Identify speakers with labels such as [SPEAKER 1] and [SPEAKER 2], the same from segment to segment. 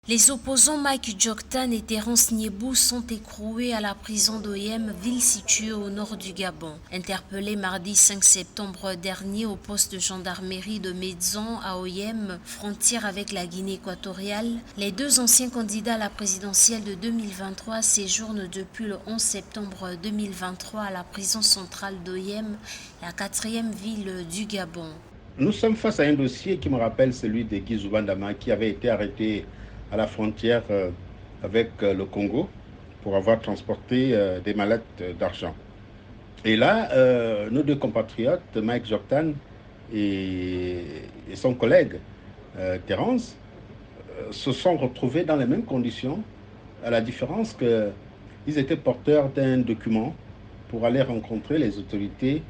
[SPEAKER 1] Les opposants Mike Djoktan et Terence Niébou sont écroués à la prison d'Oyem, ville située au nord du Gabon. Interpellés mardi 5 septembre dernier au poste de gendarmerie de Médzan à Oyem, frontière avec la Guinée équatoriale, les deux anciens candidats à la présidentielle de 2023 séjournent depuis le 11 septembre 2023 à la prison centrale d'Oyem, la quatrième ville du Gabon.
[SPEAKER 2] Nous sommes face à un dossier qui me rappelle celui de Guy Zoubandama qui avait été arrêté à la frontière avec le Congo pour avoir transporté des mallettes d'argent. Et là, nos deux compatriotes, Mike Djoktan et son collègue Terence, se sont retrouvés dans les mêmes conditions, à la différence qu'ils étaient porteurs d'un document pour aller rencontrer les autorités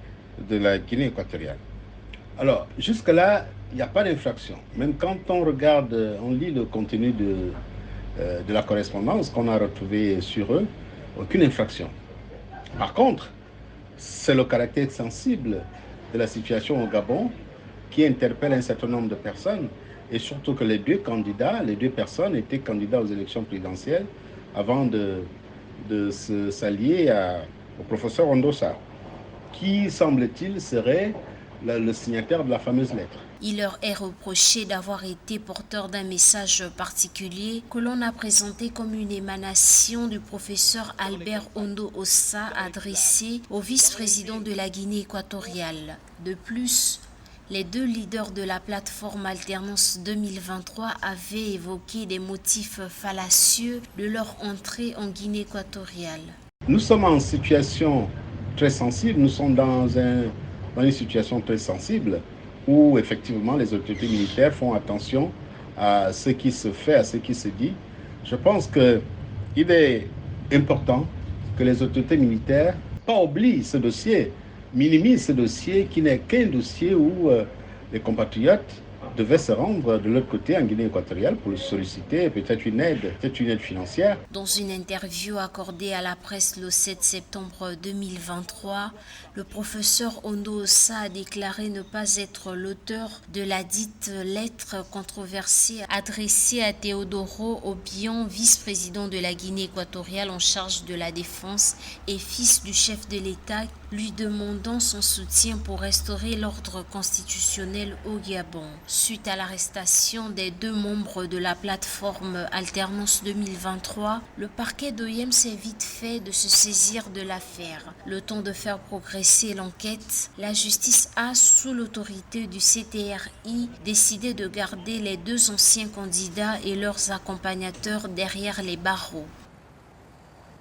[SPEAKER 2] de la Guinée équatoriale. Alors, jusque-là, il n'y a pas d'infraction. Même quand on regarde, on lit le contenu de la correspondance qu'on a retrouvée sur eux, aucune infraction. Par contre, c'est le caractère sensible de la situation au Gabon qui interpelle un certain nombre de personnes, et surtout que les deux personnes étaient candidats aux élections présidentielles avant de s'allier au professeur Ondosa, qui, semble-t-il, serait le signataire de la fameuse lettre.
[SPEAKER 1] Il leur est reproché d'avoir été porteur d'un message particulier que l'on a présenté comme une émanation du professeur Albert Ondo Ossa adressé au vice-président de la Guinée équatoriale. De plus, les deux leaders de la plateforme Alternance 2023 avaient évoqué des motifs fallacieux de leur entrée en Guinée équatoriale.
[SPEAKER 2] Nous sommes en situation très sensible, nous sommes dans une situation très sensible où effectivement les autorités militaires font attention à ce qui se fait, à ce qui se dit. Je pense qu'il est important que les autorités militaires pas oublient ce dossier, minimisent ce dossier qui n'est qu'un dossier où les compatriotes devaient se rendre de l'autre côté en Guinée équatoriale pour solliciter peut-être une aide financière.
[SPEAKER 1] Dans une interview accordée à la presse le 7 septembre 2023, le professeur Ondo Ossa a déclaré ne pas être l'auteur de la dite lettre controversée adressée à Teodoro Obiang, vice-président de la Guinée équatoriale en charge de la défense et fils du chef de l'État, lui demandant son soutien pour restaurer l'ordre constitutionnel au Gabon. Suite à l'arrestation des deux membres de la plateforme Alternance 2023, le parquet d'Oyem s'est vite fait de se saisir de l'affaire. Le temps de faire progresser l'enquête, la justice a, sous l'autorité du CTRI, décidé de garder les deux anciens candidats et leurs accompagnateurs derrière les barreaux.